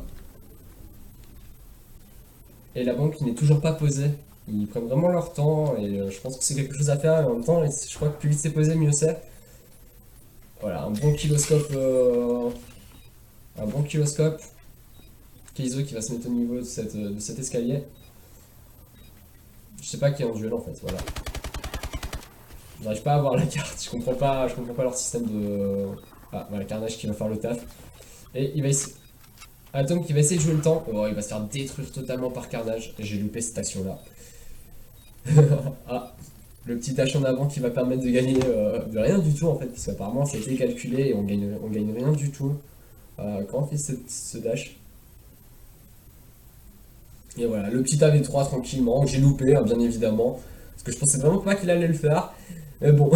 Et la bombe qui n'est toujours pas posée. Ils prennent vraiment leur temps et je pense que c'est quelque chose à faire. Et en même temps, je crois que plus vite c'est posé, mieux c'est. Voilà, un bon killoscope. Kaizo qui va se mettre au niveau de cet escalier. Je sais pas qui est en duel en fait, voilà. J'arrive pas à voir la carte, je comprends pas leur système de... Ah voilà, Carnage qui va faire le taf. Et il va essayer... Atom qui va essayer de jouer le temps. Oh, il va se faire détruire totalement par Carnage. J'ai loupé cette action là. Ah, le petit dash en avant qui va permettre de gagner de rien du tout en fait. Parce qu'apparemment ça a été calculé et on gagne rien du tout. Quand on fait ce dash. Et voilà, le petit AV3 tranquillement, que j'ai loupé, hein, bien évidemment. Parce que je pensais vraiment pas qu'il allait le faire. Mais bon.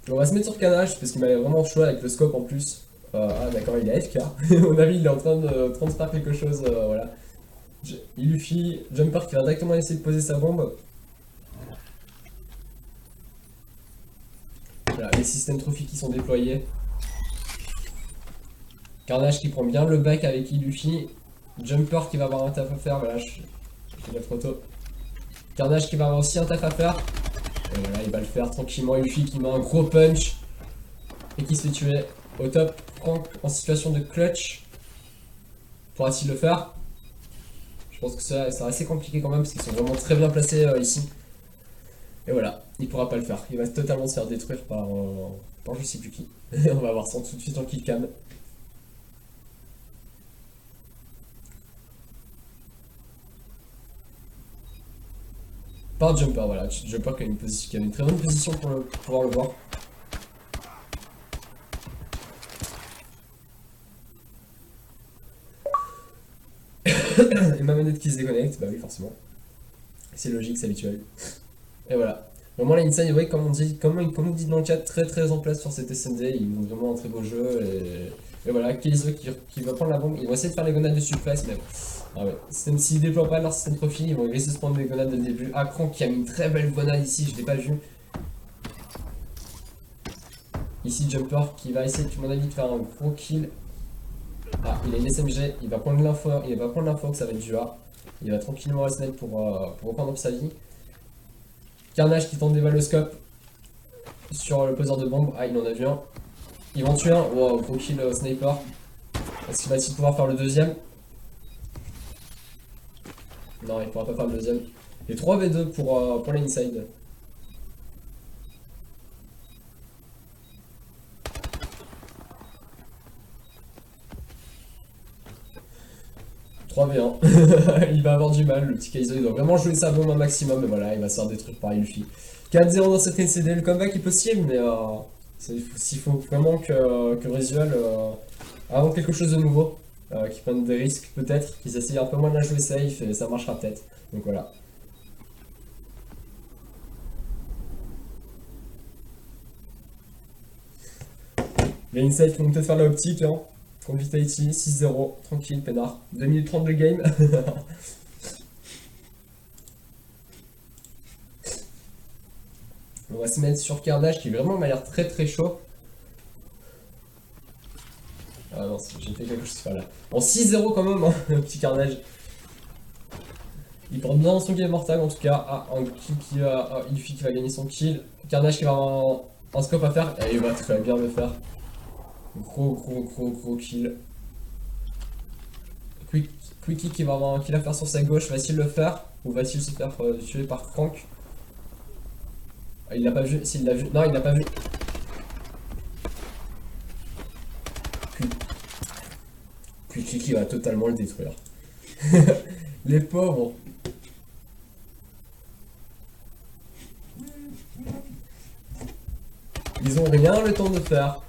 On va se mettre sur Carnage parce qu'il m'avait vraiment chaud avec le scope en plus. Ah d'accord, il est AFK. Mon avis, il est en train de faire quelque chose. Voilà. Illufi, Jumper qui va directement essayer de poser sa bombe. Voilà, les systèmes trophies qui sont déployés. Carnage qui prend bien le back avec Illufi. Jumper qui va avoir un taf à faire. Voilà, je fais la photo. Carnage qui va avoir aussi un taf à faire. Et voilà, il va le faire tranquillement. Illufi qui met un gros punch. Et qui se fait tuer. Au top, Crank en situation de clutch. Pourra-t-il le faire? Je pense que ça sera assez compliqué quand même parce qu'ils sont vraiment très bien placés ici. Et voilà, il pourra pas le faire. Il va totalement se faire détruire par je sais plus qui. On va voir ça tout de suite en killcam. Par Jumper, voilà. Jumper qui a une très bonne position pour pouvoir le voir. Et ma manette qui se déconnecte, bah oui forcément. C'est logique, c'est habituel. Et voilà. Vraiment la Inside, ouais, comme on dit dans le chat, très en place sur cet SND, ils montrent vraiment un très beau jeu. Et voilà, Kaizo qui va prendre la bombe, ils vont essayer de faire les grenades de suppress, mais ah ouais, même s'ils déploient pas leur système trophy, ils vont essayer de se prendre des grenades dès le début. Ah, Crank qui a mis une très belle grenade ici, je l'ai pas vu. Ici Jumper qui va essayer, à mon avis, de faire un gros kill. Ah, il a une SMG, il va prendre l'info que ça va être du A. Il va tranquillement rester net pour reprendre sa vie. Carnage qui tente d'évaluer le scope sur le poseur de bombe. Ah, il en a vu un. Ils vont tuer un. Wow, gros kill sniper. Est-ce qu'il va-t-il pouvoir faire le deuxième? Non, il pourra pas faire le deuxième. Et 3v2 pour l'inside. Il va avoir du mal, le petit Kaizo, il doit vraiment jouer sa bombe un maximum, et voilà, il va se faire détruire par Luffy. 4-0 dans cette NCD, le comeback est possible, mais s'il faut vraiment que Risual invente quelque chose de nouveau, qu'ils prennent des risques peut-être, qu'ils essayent un peu moins de la jouer safe, et ça marchera peut-être. Donc voilà. Les insights qui vont peut-être faire la optique, hein. Contre Vitality, 6-0, tranquille, peinard. 2 minutes 30 de game. On va se mettre sur Carnage qui vraiment m'a l'air très très chaud. Ah non, j'ai fait quelque chose là. En 6-0 quand même, hein, le petit Carnage. Il porte bien son game mortal en tout cas. Ah, un kill qui va. Ah, Luffy qui va gagner son kill. Carnage qui va avoir un scope à faire. Et il va très bien le faire. Gros kill. Quickie qui va avoir un kill à faire sur sa gauche, va-t-il le faire? Ou va-t-il se faire tuer par Crank? Ah, il l'a pas vu, s'il l'a vu. Non, il l'a pas vu. Quickie qui va totalement le détruire. Les pauvres. Ils ont rien le temps de faire.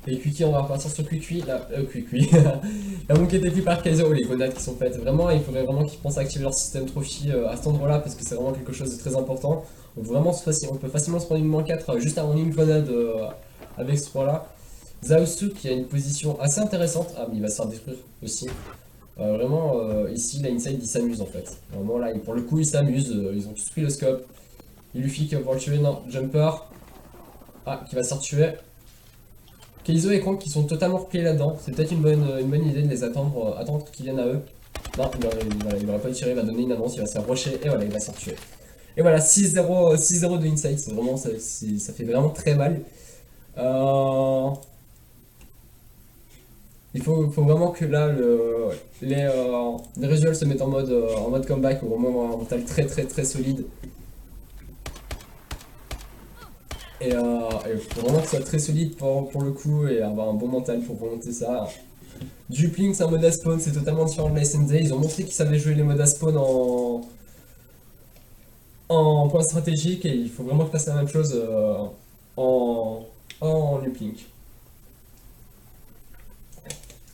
Et Quickie, on va repartir sur Quickie. Quickie. La monk était pris par Kaizo, les grenades qui sont faites. Vraiment, il faudrait vraiment qu'ils pensent à activer leur système trophy à cet endroit-là parce que c'est vraiment quelque chose de très important. On peut facilement se prendre une -4 juste avant une grenade avec ce point-là. Zaosu qui a une position assez intéressante. Ah, mais il va se faire détruire aussi. Vraiment, ici, la inside, il s'amuse en fait. Vraiment, là, pour le coup, il s'amuse. Ils ont tous pris le scope. Il Luffy qui va pouvoir le tuer. Non, Jumper. Ah, qui va se faire tuer. Kaizo et Kronk qui sont totalement repliés là-dedans. C'est peut-être une bonne idée de les attendre qu'ils viennent à eux. Non, il n'aurait pas tiré, il va donner une annonce, il va se faire rusher et voilà, il va se faire tuer. Et voilà, 6-0 de inside, c'est vraiment, ça fait vraiment très mal. Il faut vraiment que là, les Risual se mettent en mode comeback, ou vraiment un mental très solide. Et il faut vraiment que ce soit très solide pour le coup et avoir un bon mental pour remonter ça. Dupling, c'est un mode à spawn, c'est totalement différent de la SND. Ils ont montré qu'ils savaient jouer les modes à spawn en point stratégique et il faut vraiment qu'ils fassent la même chose en Uplink.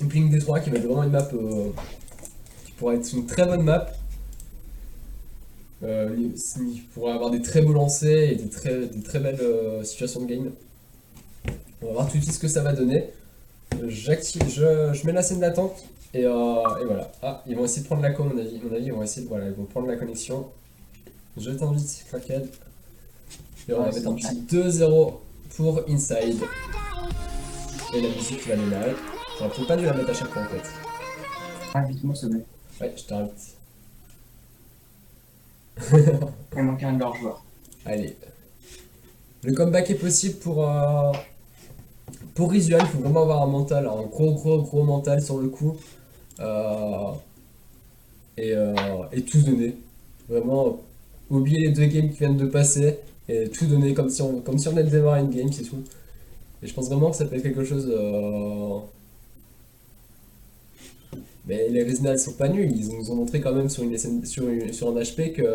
Uplink D3 qui va être vraiment une map qui pourrait être une très bonne map. Il pourrait avoir des très beaux lancers et des très belles situations de game. On va voir tout de suite ce que ça va donner. Je mets la scène d'attente et voilà. Ah, ils vont essayer de prendre la con, à mon avis. Ils vont essayer ils vont prendre la connexion. Je t'invite, Crackhead. Et on va mettre un petit 2-0 pour Inside. Et la musique qui va démarrer. J'aurais peut-être pas dû la mettre à chaque fois en fait. Invite-moi, s'il te plaît. Ouais, je t'invite. Il manque un de leurs joueurs. Allez. Le comeback est possible pour Risual, il faut vraiment avoir un mental, un gros mental sur le coup. Et tout donner. Vraiment, oublier les 2 games qui viennent de passer et tout donner comme si on venait de démarrer une game, c'est tout. Et je pense vraiment que ça peut être quelque chose... Mais les Resinals sont pas nuls, ils nous ont montré quand même sur un HP qu'ils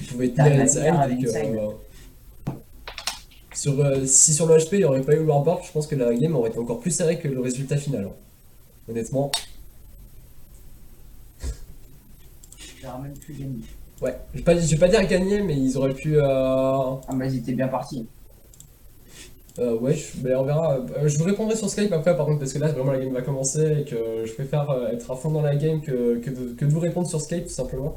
pouvaient tenir inside. Si sur le HP il n'y aurait pas eu le warboard, je pense que la game aurait été encore plus serrée que le résultat final. Honnêtement. J'aurais même pu gagner. Ouais, je vais pas dire gagner, mais ils auraient pu... Ah bah ils étaient bien partis. Ouais, on verra. Je vous répondrai sur Skype après par contre parce que là vraiment la game va commencer et que je préfère être à fond dans la game que de vous répondre sur Skype tout simplement.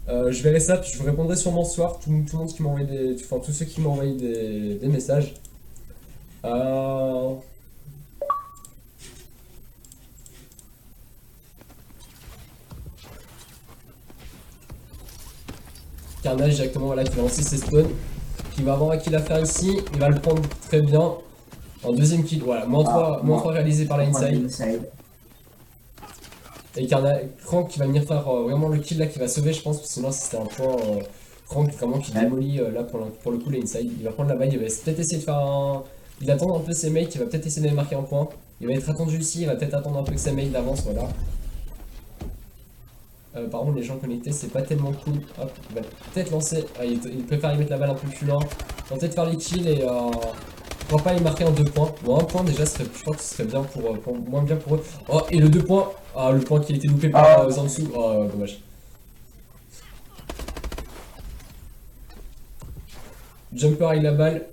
Je verrai ça, puis je vous répondrai sûrement ce soir, tout le monde qui m'a envoyé enfin tous ceux qui m'ont envoyé des messages. Carnage directement là qui va lancer ses spawns, qui va avoir un kill à faire ici, il va le prendre très bien. En deuxième kill, voilà, moins 3 réalisé par la inside. Et Crank qui va venir faire vraiment le kill là qui va sauver je pense, parce que sinon c'était un point Crank vraiment qui démolit là pour le coup la inside. Il va prendre la balle, il va peut-être essayer de faire un... Il attend un peu ses mates, il va peut-être essayer de marquer un point. Il va être attendu ici, il va peut-être attendre un peu que ses mates d'avance, voilà. Par contre les gens connectés c'est pas tellement cool. Hop, il va peut-être lancer, il préfère y mettre la balle un peu plus loin. Il va peut-être faire les kills et pourquoi pas y marquer en 2 points. Bon, un point déjà, je crois que ce serait bien moins bien pour eux. Oh, et le 2 points. Ah, le point qui a été loupé par Zansu. Oh, dommage. Jumper avec la balle.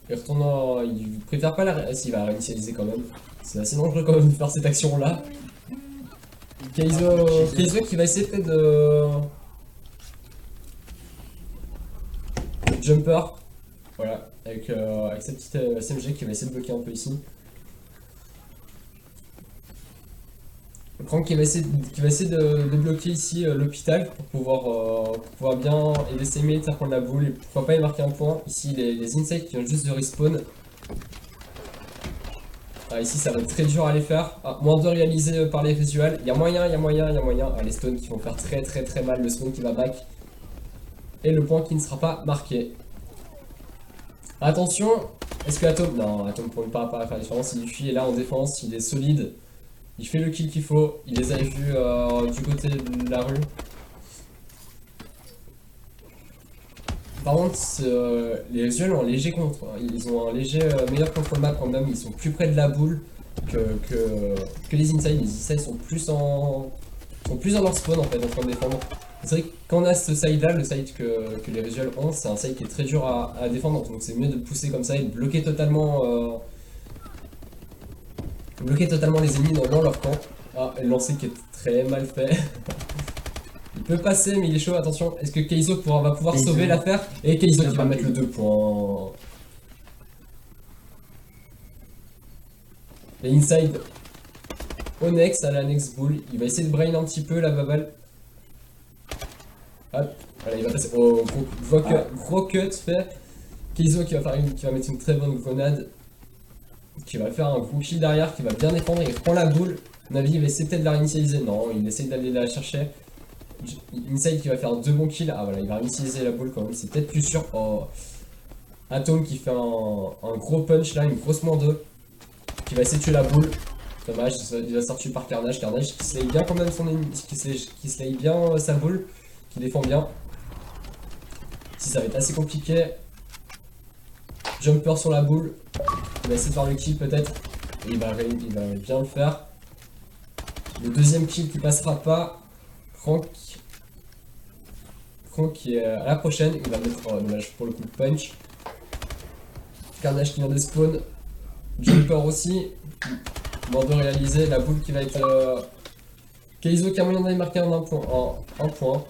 Il retourne il préfère pas la... S'il va réinitialiser quand même. C'est assez dangereux quand même de faire cette action là. Keizo qui va essayer peut-être de... Jumper. Voilà. Avec cette petite SMG qui va essayer de bloquer un peu ici. Crank qui va essayer de bloquer ici l'hôpital pour pouvoir bien aider ses mates à prendre la boule et pourquoi pas y marquer un point. Ici les insides qui viennent juste de respawn. Ici ça va être très dur à les faire. Moins de réalisé par les visuals. Il y a moyen. Les stones qui vont faire très mal. Le spawn qui va back. Et le point qui ne sera pas marqué. Attention, est-ce que Atom... Non, Atom pour ne pas faire la différence, il fuit, est là en défense, il est solide. Il fait le kill qu'il faut, il les avait vus du côté de la rue. Par contre, les visuels ont un léger contre, ils ont un léger meilleur contrôle map quand même, ils sont plus près de la boule que les inside. Les inside sont plus dans leur spawn en fait, en train de défendre. C'est vrai que quand on a ce side là, le side que les visuals ont, c'est un side qui est très dur à défendre, donc c'est mieux de pousser comme ça et de bloquer totalement les ennemis dans leur camp. Ah, le lancer qui est très mal fait. Il peut passer mais il est chaud, attention, est-ce que Keizo va pouvoir sauver l'affaire? Et Keizo qui va mettre le 2 points. Et inside Onyx à la next bull, il va essayer de brain un petit peu la baballe. Hop, voilà, il va passer. Oh, gros cut fait. Keizo qui va mettre une très bonne grenade. Qui va faire un gros kill derrière, qui va bien défendre, il prend la boule. Navi va essayer peut-être de la réinitialiser. Non, il essaie d'aller la chercher. Inside qui va faire 2 bons kills. Ah voilà, il va réinitialiser la boule quand même, c'est peut-être plus sûr. Oh. Atom qui fait un gros punch là, une grosse moins 2. Qui va essayer de tuer la boule. Dommage, il va sortir par Carnage. Carnage qui slay bien quand même son ennemi, qui slay bien sa boule. Qui défend bien. Si ça va être assez compliqué. Jumper sur la boule. Il va essayer de faire le kill peut-être. Et il va bien le faire. Le deuxième kill qui passera pas. Crank qui est à la prochaine. Il va mettre. Oh dommage pour le coup de punch. Carnage qui vient de spawn. Jumper aussi. Mort de réaliser. La boule qui va être. Keizo qui a moyen d'aller marquer un point.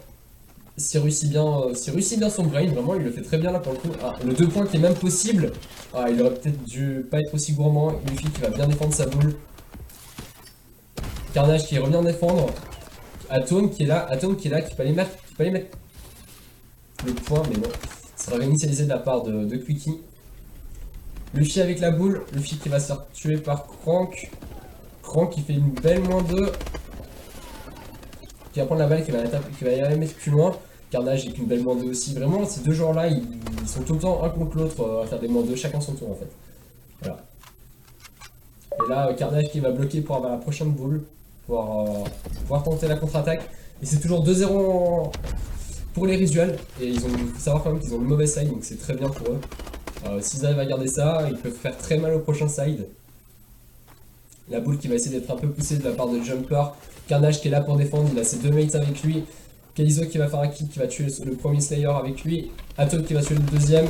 S'il réussit bien son brain, vraiment il le fait très bien là pour le coup. Ah, le 2 points qui est même possible. Ah, il aurait peut-être dû pas être aussi gourmand. Luffy qui va bien défendre sa boule. Carnage qui revient défendre. Atom qui est là, qui peut aller mettre le point, mais non. Ça sera réinitialisé de la part de Quickie. Luffy avec la boule, Luffy qui va se faire tuer par Crank. Crank qui fait une belle moins 2. Qui va prendre la balle, qui va y aller mettre plus loin. Carnage avec une belle moins 2 aussi. Vraiment, ces deux joueurs là, ils sont tout le temps un contre l'autre à faire des moins 2, chacun son tour en fait. Voilà. Et là, Carnage qui va bloquer pour avoir la prochaine boule. Pouvoir tenter la contre-attaque. Et c'est toujours 2-0 pour les visuals. Et il faut savoir quand même qu'ils ont le mauvais side, donc c'est très bien pour eux. S'ils arrivent à garder ça, ils peuvent faire très mal au prochain side. La boule qui va essayer d'être un peu poussée de la part de Jumper. Carnage qui est là pour défendre, il a ses 2 mates avec lui. Keizo qui va faire un kill, qui va tuer le premier Slayer avec lui. Atom qui va tuer le deuxième.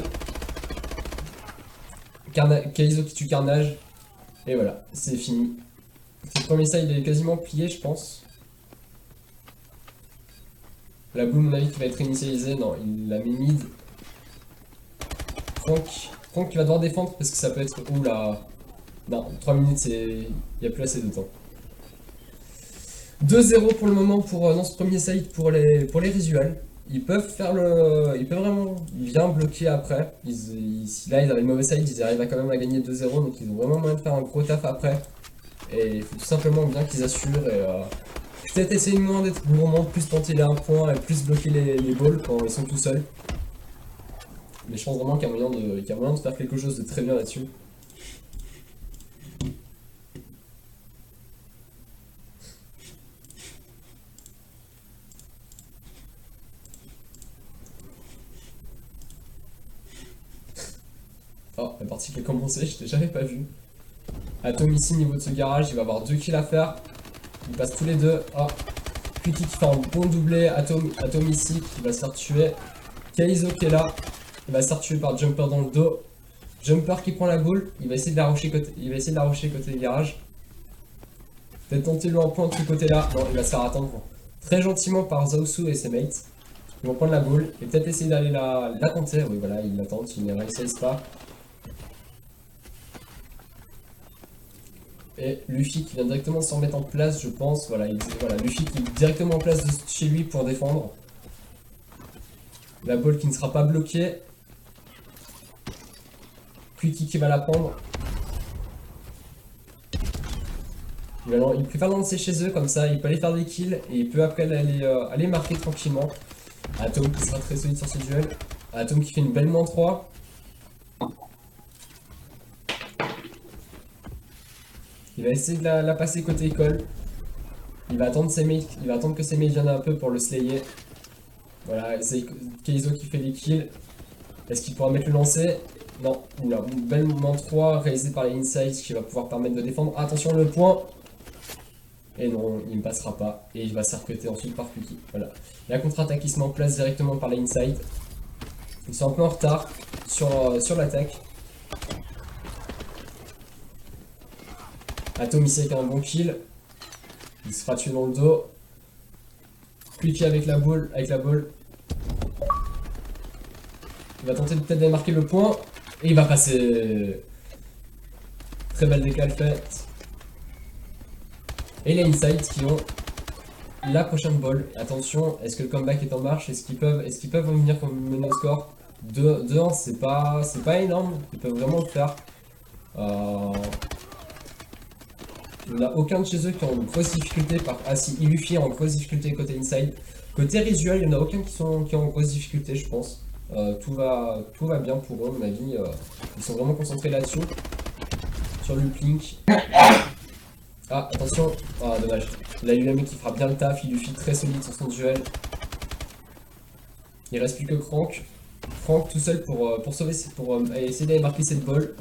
Keizo qui tue Carnage. Et voilà, c'est fini. Le premier side est quasiment plié, je pense. La boule, à mon avis, qui va être initialisée. Non, il la met mid. Franck qui va devoir défendre parce que ça peut être... Oula. Non, 3 minutes, il n'y a plus assez de temps. 2-0 pour le moment dans ce premier side pour les visuals. Ils peuvent vraiment bien bloquer après. Si là ils avaient le mauvais side, ils arrivent quand même à gagner 2-0, donc ils ont vraiment moyen de faire un gros taf après. Et il faut tout simplement bien qu'ils assurent et peut-être essayer moins d'être gourmand, plus tenter les 1 point et plus bloquer les balls quand ils sont tout seuls. Mais je pense vraiment qu'il y a moyen de faire quelque chose de très bien là-dessus. Oh, la partie qui a commencé, je t'ai jamais pas vu. Atom ici, niveau de ce garage, il va avoir 2 kills à faire. Ils passent tous les deux. Oh, Quickie qui fait un bon doublé. Atom ici, qui va se faire tuer. Kaizo qui est là, il va se faire tuer par Jumper dans le dos. Jumper qui prend la boule, il va essayer de l'arrocher côté garage. Peut-être tenter lui en point de ce côté-là. Non, il va se faire attendre très gentiment par Zaosu et ses mates. Ils vont prendre la boule et peut-être essayer d'aller la tenter. Oui, voilà, il l'attend, il ne réussit pas. Et Luffy qui vient directement de se remettre en place, je pense. Voilà, Luffy qui est directement en place de chez lui pour défendre. La balle qui ne sera pas bloquée. Quickie qui va la prendre. Il préfère lancer chez eux, comme ça il peut aller faire des kills et il peut après aller marquer tranquillement. Atom qui sera très solide sur ce duel. Atom qui fait une belle -3. Il va essayer de la passer côté école. Il va attendre que ses mates viennent un peu pour le slayer. Voilà, c'est Kaizo qui fait les kills. Est-ce qu'il pourra mettre le lancer? Non, oula, une belle -3 réalisée par les insides qui va pouvoir permettre de défendre. Attention le point. Et non, il ne passera pas. Et il va s'arcuter ensuite par Quickie. Voilà. La contre-attaque qui se met en place directement par les inside. Ils sont un peu en retard sur l'attaque. Atom ici avec un bon kill. Il se fera tuer dans le dos. Quickie avec la balle. Il va tenter peut-être d'aller marquer le point. Et il va passer. Très belle décale faite. Et les insides qui ont la prochaine ball. Attention, est-ce que le comeback est en marche? Est-ce qu'ils peuvent venir mener au score? 2-1, c'est pas énorme. Ils peuvent vraiment le faire. Il n'y en a aucun de chez eux qui ont une grosse difficulté. Ah si, Luffy est en grosse difficulté côté inside. Côté visual, il n'y en a aucun qui ont en grosse difficulté, je pense. Tout va bien pour eux, à mon avis. Ils sont vraiment concentrés là-dessus. Sur le Link. Ah, attention. Ah, dommage. Là, il y a le mec qui fera bien le taf. Luffy très solide sur son duel. Il reste plus que Crank. Crank tout seul pour sauver, essayer d'aller marquer cette ball.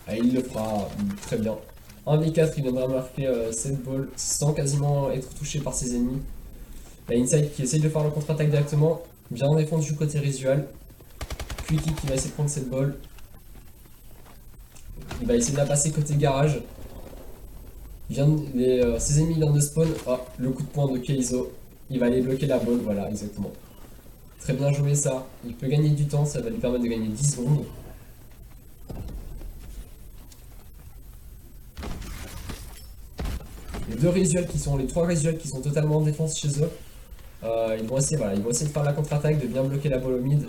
Ah, il le fera très bien. 1v4, il viendra marquer cette ball sans quasiment être touché par ses ennemis. La inside qui essaye de faire le contre-attaque directement. Bien défendu côté visual. Quickie qui va essayer de prendre cette ball. Il va essayer de la passer côté garage. Ses ennemis viennent de spawn. Oh, le coup de poing de Kaizo. Il va aller bloquer la ball, voilà, exactement. Très bien joué ça. Il peut gagner du temps, ça va lui permettre de gagner 10 secondes. Les 3 visuels qui sont totalement en défense chez eux. Ils vont essayer de faire la contre-attaque, de bien bloquer la balle au mid.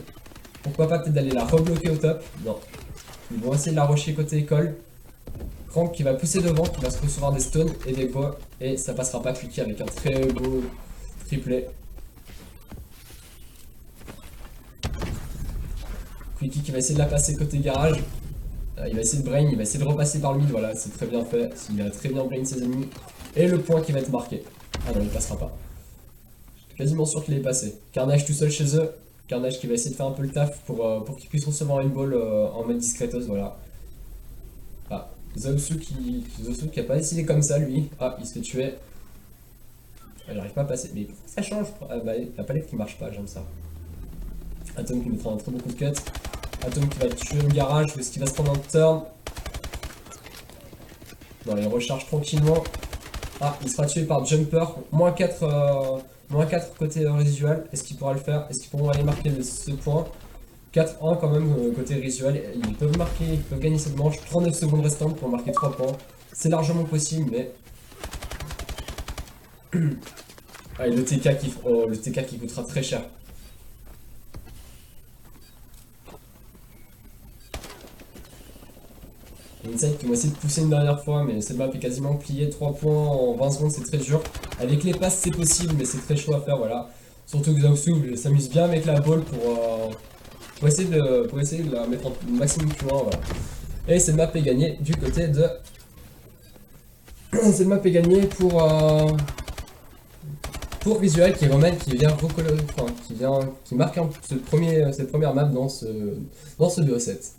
Pourquoi pas peut-être d'aller la rebloquer au top? Non. Ils vont essayer de la rusher côté école. Crank qui va pousser devant, qui va se recevoir des stuns et des bois. Et ça passera pas. Quickie avec un très beau triplé. Quickie qui va essayer de la passer côté garage. Il va essayer de brain, il va essayer de repasser par le mid. Voilà, c'est très bien fait. Il a très bien brain ses ennemis. Et le point qui va être marqué. Ah non, il passera pas. J'étais quasiment sûr qu'il est passé. Carnage tout seul chez eux. Carnage qui va essayer de faire un peu le taf pour qu'il puisse recevoir une ball en mode discretos, voilà. Ah, Zosu qui a pas décidé comme ça lui. Ah, il se fait tuer. Il n'arrive pas à passer. Mais ça change. Ah, bah, la palette qui marche pas, j'aime ça. Atom qui mettra un très bon coup de cut. Atom qui va tuer le garage. Ou est-ce qu'il va se prendre un turn? Non, il recharge tranquillement. Ah, il sera tué par Jumper. -4 Moins 4 côté Risual. Est-ce qu'il pourra le faire? Est-ce qu'ils pourront aller marquer ce point? 4-1 quand même côté Risual. Ils peuvent marquer, ils peuvent gagner cette manche. 39 secondes restantes pour marquer 3 points. C'est largement possible, mais... Ah, et le TK qui... Oh, le TK qui coûtera très cher. Inside qui vont essayer de pousser une dernière fois, mais cette map est quasiment pliée. 3 points en 20 secondes, c'est très dur. Avec les passes, c'est possible, mais c'est très chaud à faire, voilà. Surtout que Zaosu s'amuse bien avec la balle pour essayer de la mettre en maximum plus loin, voilà. Et cette map est gagnée du côté de... Cette map est gagnée pour Risual qui remène, qui vient recoller, enfin, qui marque cette première map dans ce BO7.